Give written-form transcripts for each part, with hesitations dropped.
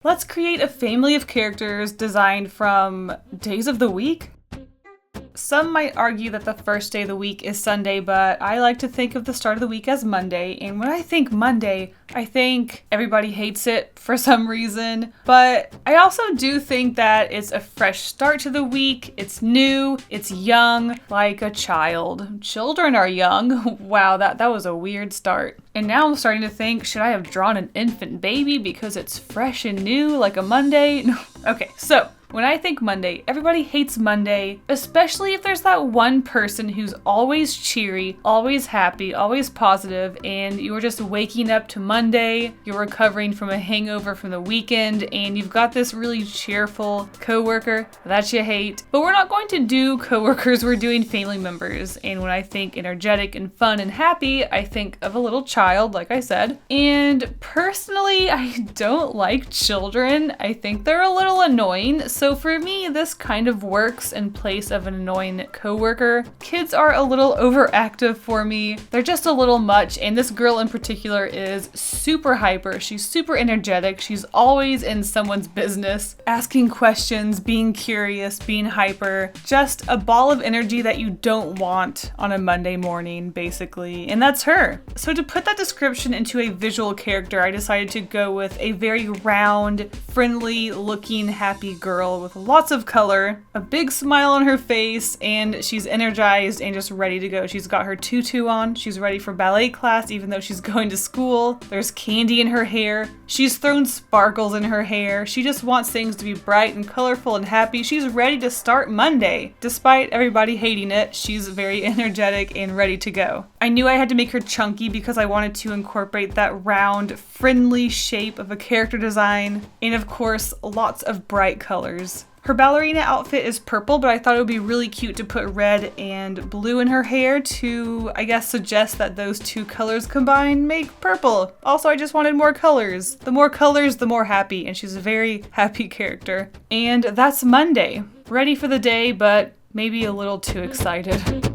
Let's create a family of characters designed from days of the week. Some might argue that the first day of the week is Sunday, but I like to think of the start of the week as Monday. And when I think Monday, I think everybody hates it for some reason. But I also do think that it's a fresh start to the week. It's new, it's young, like a child. Children are young. Wow, that was a weird start. And now I'm starting to think, should I have drawn an infant baby because it's fresh and new like a Monday? No. Okay, so when I think Monday, everybody hates Monday, especially if there's that one person who's always cheery, always happy, always positive, and you're just waking up to Monday, you're recovering from a hangover from the weekend, and you've got this really cheerful coworker that you hate. But we're not going to do coworkers, we're doing family members. And when I think energetic and fun and happy, I think of a little child, like I said. And personally, I don't like children. I think they're a little annoying. So for me, this kind of works in place of an annoying coworker. Kids are a little overactive for me. They're just a little much, and this girl in particular is super hyper. She's super energetic. She's always in someone's business, asking questions, being curious, being hyper. Just a ball of energy that you don't want on a Monday morning, basically. And that's her. So to put that description into a visual character, I decided to go with a very round, friendly looking, happy girl with lots of color, a big smile on her face, and she's energized and just ready to go. She's got her tutu on. She's ready for ballet class even though she's going to school. There's candy in her hair. She's thrown sparkles in her hair. She just wants things to be bright and colorful and happy. She's ready to start Monday. Despite everybody hating it, she's very energetic and ready to go. I knew I had to make her chunky because I wanted to incorporate that round, friendly shape of a character design, and of course, lots of bright colors. Her ballerina outfit is purple, but I thought it would be really cute to put red and blue in her hair to, I guess, suggest that those two colors combined make purple. Also, I just wanted more colors. The more colors, the more happy, and she's a very happy character. And that's Monday. Ready for the day, but maybe a little too excited.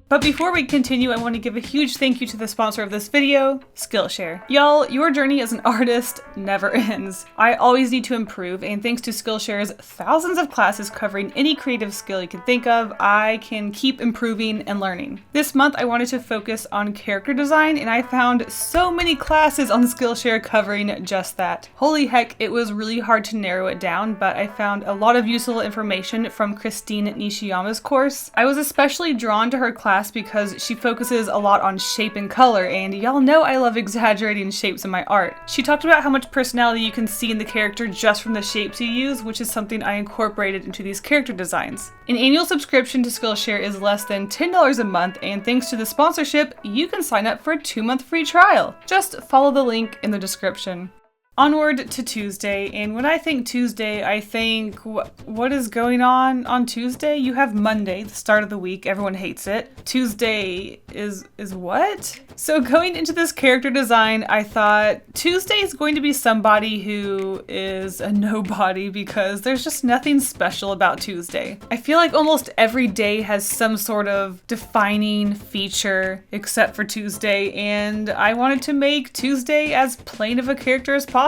But before we continue, I want to give a huge thank you to the sponsor of this video, Skillshare. Y'all, your journey as an artist never ends. I always need to improve, and thanks to Skillshare's thousands of classes covering any creative skill you can think of, I can keep improving and learning. This month, I wanted to focus on character design, and I found so many classes on Skillshare covering just that. Holy heck, it was really hard to narrow it down, but I found a lot of useful information from Christine Nishiyama's course. I was especially drawn to her class because she focuses a lot on shape and color, and y'all know I love exaggerating shapes in my art. She talked about how much personality you can see in the character just from the shapes you use, which is something I incorporated into these character designs. An annual subscription to Skillshare is less than $10 a month, and thanks to the sponsorship, you can sign up for a 2-month free trial. Just follow the link in the description. Onward to Tuesday, and when I think Tuesday, I think, what is going on Tuesday? You have Monday, the start of the week, everyone hates it. Tuesday is what? So going into this character design, I thought Tuesday is going to be somebody who is a nobody because there's just nothing special about Tuesday. I feel like almost every day has some sort of defining feature except for Tuesday, and I wanted to make Tuesday as plain of a character as possible.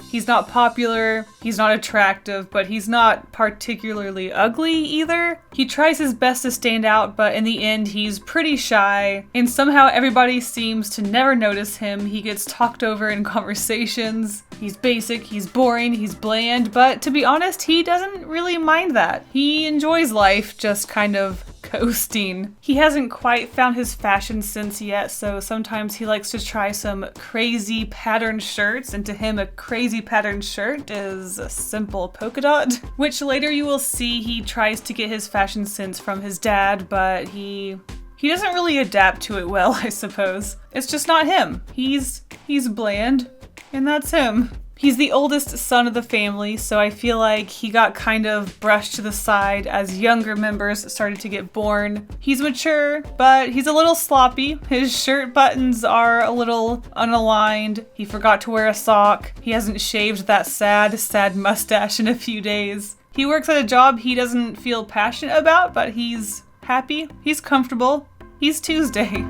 He's not popular, he's not attractive, but he's not particularly ugly either. He tries his best to stand out, but in the end he's pretty shy, and somehow everybody seems to never notice him. He gets talked over in conversations. He's basic, he's boring, he's bland, but to be honest, he doesn't really mind that. He enjoys life, just kind of coasting. He hasn't quite found his fashion sense yet, so sometimes he likes to try some crazy patterned shirts, and to him a crazy patterned shirt is a simple polka dot, which later you will see he tries to get his fashion sense from his dad, but he doesn't really adapt to it well, I suppose. It's just not him. He's bland, and that's him. He's the oldest son of the family, so I feel like he got kind of brushed to the side as younger members started to get born. He's mature, but he's a little sloppy. His shirt buttons are a little unaligned. He forgot to wear a sock. He hasn't shaved that sad mustache in a few days. He works at a job he doesn't feel passionate about, but he's happy, he's comfortable, he's Tuesday.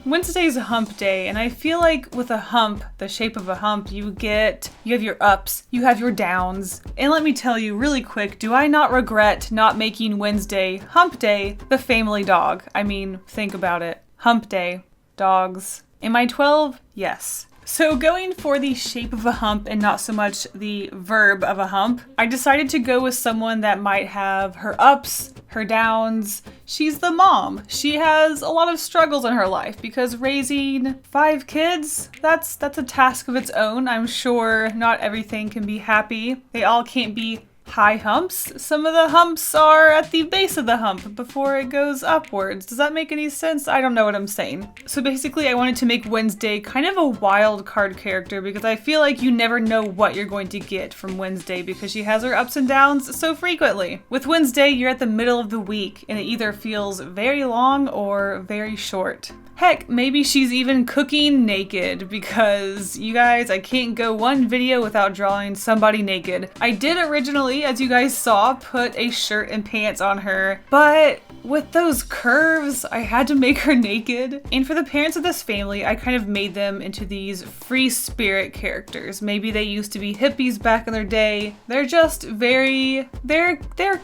Wednesday's a hump day, and I feel like with a hump, the shape of a hump, you have your ups, you have your downs. And let me tell you really quick, do I not regret not making Wednesday, hump day, the family dog? I mean, think about it. Hump day, dogs. Am I 12? Yes. So going for the shape of a hump and not so much the verb of a hump, I decided to go with someone that might have her ups, her downs. She's the mom. She has a lot of struggles in her life because raising 5 kids, that's a task of its own. I'm sure not everything can be happy. They all can't be high humps. Some of the humps are at the base of the hump before it goes upwards. Does that make any sense? I don't know what I'm saying. So basically I wanted to make Wednesday kind of a wild card character because I feel like you never know what you're going to get from Wednesday because she has her ups and downs so frequently. With Wednesday, you're at the middle of the week and it either feels very long or very short. Heck, maybe she's even cooking naked because, you guys, I can't go one video without drawing somebody naked. I did originally, as you guys saw, put a shirt and pants on her, but with those curves, I had to make her naked. And for the parents of this family, I kind of made them into these free spirit characters. Maybe they used to be hippies back in their day. They're just they're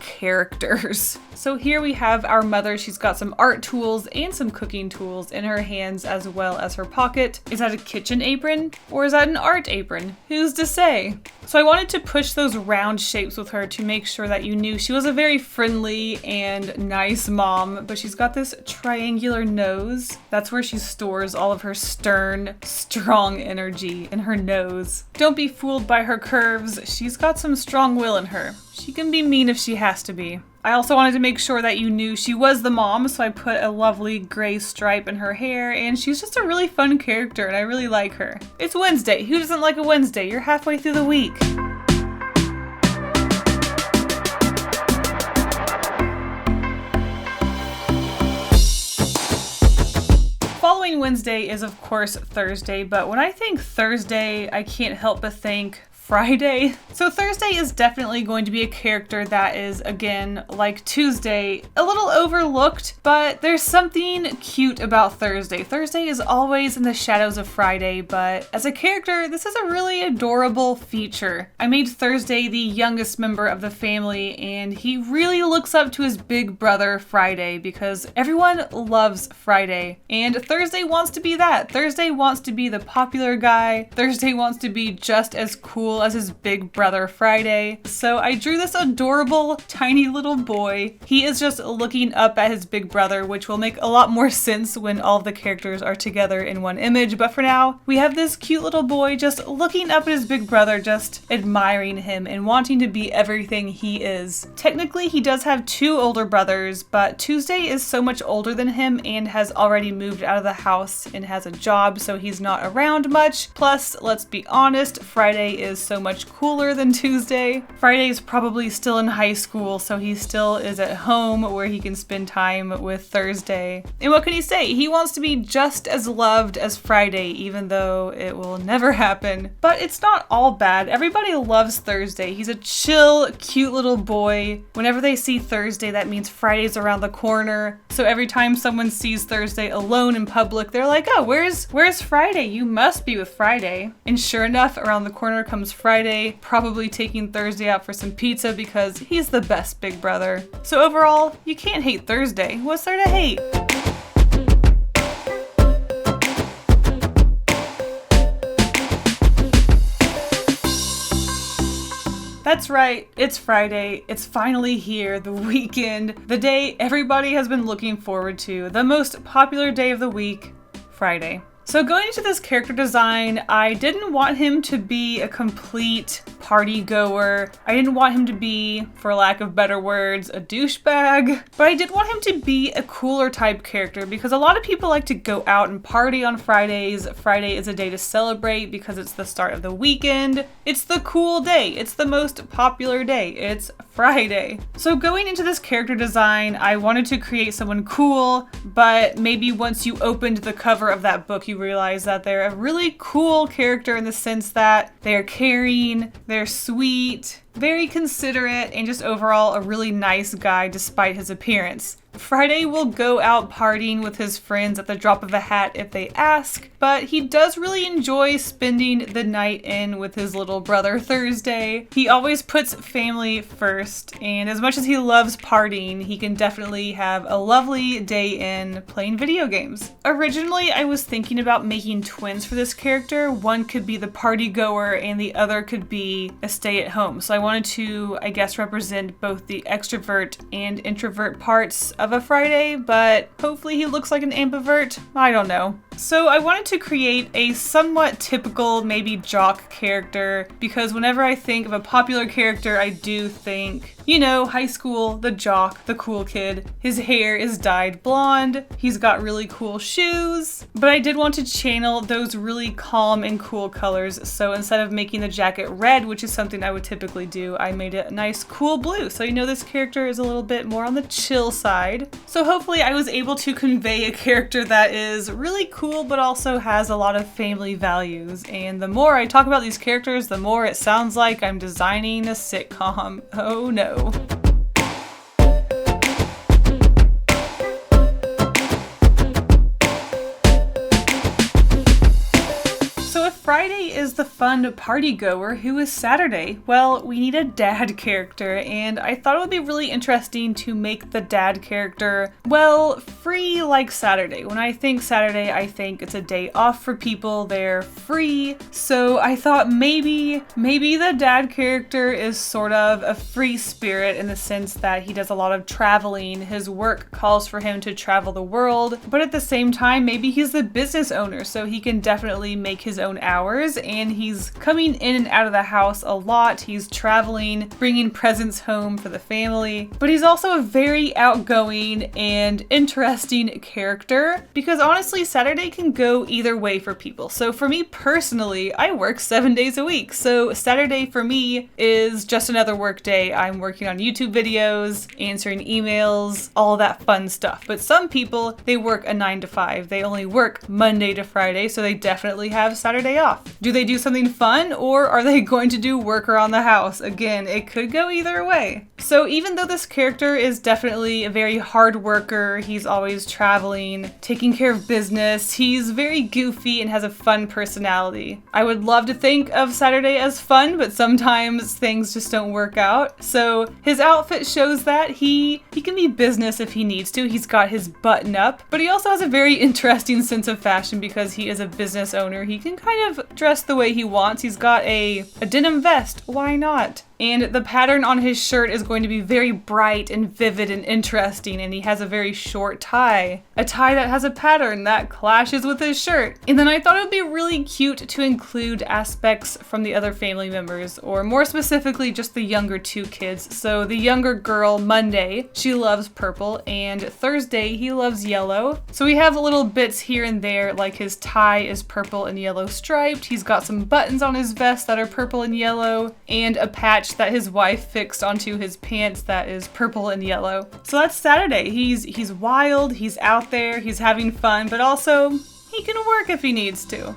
characters. So here we have our mother. She's got some art tools and some cooking tools in her hands as well as her pocket. Is that a kitchen apron or is that an art apron? Who's to say? So I wanted to push those round shapes with her to make sure that you knew she was a very friendly and nice mom, but she's got this triangular nose. That's where she stores all of her stern, strong energy in her nose. Don't be fooled by her curves. She's got some strong will in her. She can be mean if she has to be. I also wanted to make sure that you knew she was the mom, so I put a lovely gray stripe in her hair, and she's just a really fun character, and I really like her. It's Wednesday. Who doesn't like a Wednesday? You're halfway through the week. Following Wednesday is, of course, Thursday, but when I think Thursday, I can't help but think Friday. So Thursday is definitely going to be a character that is, again, like Tuesday, a little overlooked, but there's something cute about Thursday. Thursday is always in the shadows of Friday, but as a character, this is a really adorable feature. I made Thursday the youngest member of the family, and he really looks up to his big brother Friday because everyone loves Friday, and Thursday wants to be that. Thursday wants to be the popular guy. Thursday wants to be just as cool as his big brother Friday. So I drew this adorable tiny little boy. He is just looking up at his big brother, which will make a lot more sense when all of the characters are together in one image. But for now, we have this cute little boy just looking up at his big brother, just admiring him and wanting to be everything he is. Technically, he does have 2 older brothers, but Tuesday is so much older than him and has already moved out of the house and has a job, so he's not around much. Plus, let's be honest, Friday is so much cooler than Tuesday. Friday is probably still in high school, so he still is at home where he can spend time with Thursday. And what can he say? He wants to be just as loved as Friday, even though it will never happen. But it's not all bad. Everybody loves Thursday. He's a chill, cute little boy. Whenever they see Thursday, that means Friday's around the corner. So every time someone sees Thursday alone in public, they're like, oh, where's Friday? You must be with Friday. And sure enough, around the corner comes Friday, probably taking Thursday out for some pizza because he's the best big brother. So overall, you can't hate Thursday. What's there to hate? That's right, it's Friday, it's finally here, the weekend, the day everybody has been looking forward to, the most popular day of the week, Friday. So going into this character design, I didn't want him to be a complete party goer. I didn't want him to be, for lack of better words, a douchebag. But I did want him to be a cooler type character because a lot of people like to go out and party on Fridays. Friday is a day to celebrate because it's the start of the weekend. It's the cool day. It's the most popular day. It's Friday. So going into this character design, I wanted to create someone cool, but maybe once you opened the cover of that book, you realize that they're a really cool character in the sense that they're caring, they're sweet, very considerate, and just overall a really nice guy despite his appearance. Friday will go out partying with his friends at the drop of a hat if they ask, but he does really enjoy spending the night in with his little brother Thursday. He always puts family first, and as much as he loves partying, he can definitely have a lovely day in playing video games. Originally, I was thinking about making twins for this character. One could be the party goer and the other could be a stay-at-home. So I wanted to, I guess, represent both the extrovert and introvert parts of a Friday, but hopefully he looks like an ambivert. I don't know. So I wanted to create a somewhat typical, maybe jock character, because whenever I think of a popular character, I do think, you know, high school, the jock, the cool kid. His hair is dyed blonde, he's got really cool shoes, but I did want to channel those really calm and cool colors, so instead of making the jacket red, which is something I would typically do, I made it a nice cool blue, so you know this character is a little bit more on the chill side. So hopefully I was able to convey a character that is really cool but also has a lot of family values, and the more I talk about these characters, the more it sounds like I'm designing a sitcom. Oh no. Friday is the fun party goer. Who is Saturday? Well, we need a dad character, and I thought it would be really interesting to make the dad character, well, free like Saturday. When I think Saturday, I think it's a day off for people. They're free. So I thought maybe the dad character is sort of a free spirit in the sense that he does a lot of traveling. His work calls for him to travel the world, but at the same time, maybe he's the business owner, so he can definitely make his own hours, and he's coming in and out of the house a lot. He's traveling, bringing presents home for the family, but he's also a very outgoing and interesting character because honestly, Saturday can go either way for people. So for me personally, I work 7 days a week. So Saturday for me is just another work day. I'm working on YouTube videos, answering emails, all that fun stuff. But some people, they work a 9 to 5. They only work Monday to Friday, so they definitely have Saturday off. Do they do something fun, or are they going to do work around the house? Again, it could go either way. So even though this character is definitely a very hard worker, he's always traveling, taking care of business, he's very goofy and has a fun personality. I would love to think of Saturday as fun, but sometimes things just don't work out. So his outfit shows that he can be business if he needs to. He's got his button up, but he also has a very interesting sense of fashion because he is a business owner. He can kind of dress the way he wants. He's got a denim vest. Why not? And the pattern on his shirt is going to be very bright and vivid and interesting, and he has a very short tie. A tie that has a pattern that clashes with his shirt. And then I thought it would be really cute to include aspects from the other family members, or more specifically, just the younger two kids. So the younger girl, Monday, she loves purple, and Thursday, he loves yellow. So we have little bits here and there, like his tie is purple and yellow striped. He's got some buttons on his vest that are purple and yellow, and a patch that his wife fixed onto his pants that is purple and yellow. So that's Saturday. He's wild, he's out there, he's having fun, but also he can work if he needs to.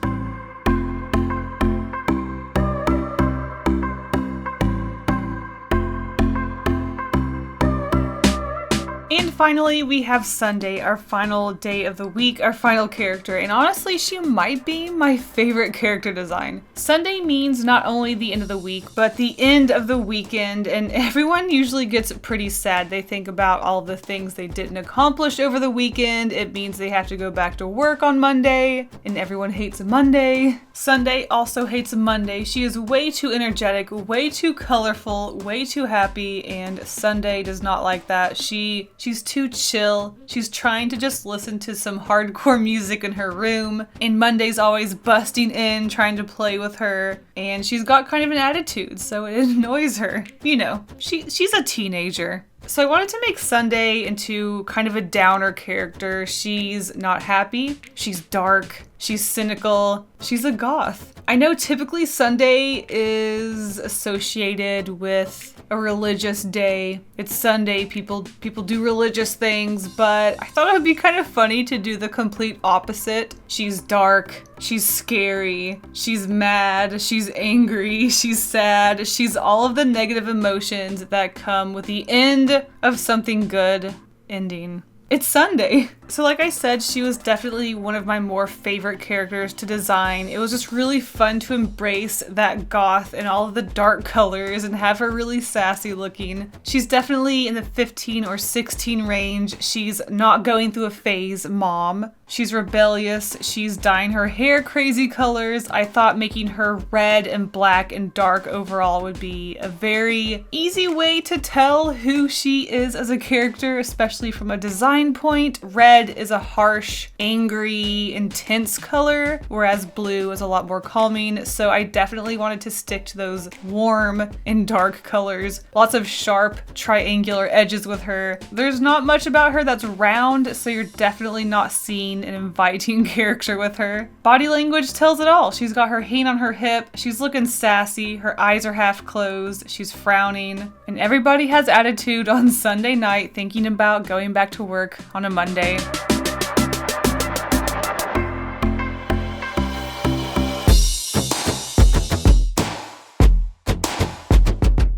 And finally, we have Sunday, our final day of the week, our final character, and honestly, she might be my favorite character design. Sunday means not only the end of the week, but the end of the weekend, and everyone usually gets pretty sad. They think about all the things they didn't accomplish over the weekend. It means they have to go back to work on Monday, and everyone hates Monday. Sunday also hates Monday. She is way too energetic, way too colorful, way too happy, and Sunday does not like that. She's too chill. She's trying to just listen to some hardcore music in her room, and Monday's always busting in, trying to play with her, and she's got kind of an attitude, so it annoys her. You know, she's a teenager. So I wanted to make Sunday into kind of a downer character. She's not happy, she's dark, She's cynical. She's a goth. I know typically Sunday is associated with a religious day. It's Sunday, people do religious things, but I thought it would be kind of funny to do the complete opposite. She's dark, she's scary, she's mad, she's angry, she's sad, she's all of the negative emotions that come with the end of something good ending. It's Sunday. So like I said, she was definitely one of my more favorite characters to design. It was just really fun to embrace that goth and all of the dark colors and have her really sassy looking. She's definitely in the 15 or 16 range. She's not going through a phase mom. She's rebellious. She's dyeing her hair crazy colors. I thought making her red and black and dark overall would be a very easy way to tell who she is as a character, especially from a design point. Red is a harsh, angry, intense color, whereas blue is a lot more calming. So I definitely wanted to stick to those warm and dark colors. Lots of sharp, triangular edges with her. There's not much about her that's round, so you're definitely not seeing an inviting character with her. Body language tells it all. She's got her hand on her hip. She's looking sassy. Her eyes are half closed. She's frowning. And everybody has attitude on Sunday night thinking about going back to work on a Monday.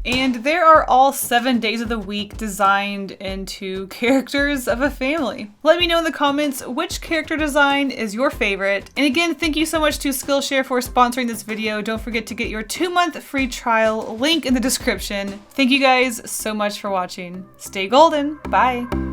And there are all 7 days of the week designed into characters of a family. Let me know in the comments which character design is your favorite. And again, thank you so much to Skillshare for sponsoring this video. Don't forget to get your 2-month free trial, link in the description. Thank you guys so much for watching. Stay golden. Bye.